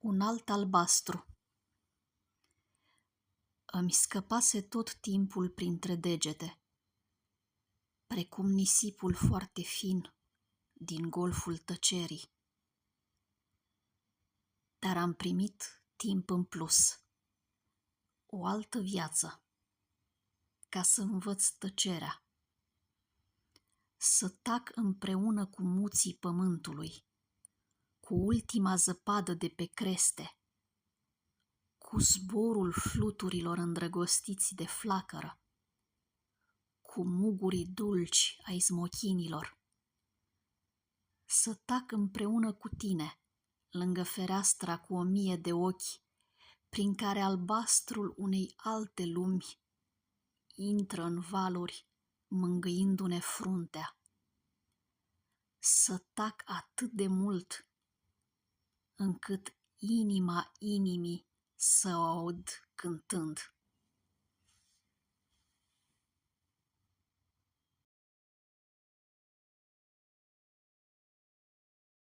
Un alt albastru. Îmi scăpase tot timpul printre degete, precum nisipul foarte fin din golful tăcerii. Dar am primit timp în plus, o altă viață, ca să învăț tăcerea, să tac împreună cu muții pământului, cu ultima zăpadă de pe creste, cu zborul fluturilor îndrăgostiți de flacără, cu mugurii dulci ai smochinilor. Să tac împreună cu tine, lângă fereastra cu 1000 de ochi, prin care albastrul unei alte lumi intră în valuri, mângâindu-ne fruntea. Să tac atât de mult, încât inima inimii să o aud cântând.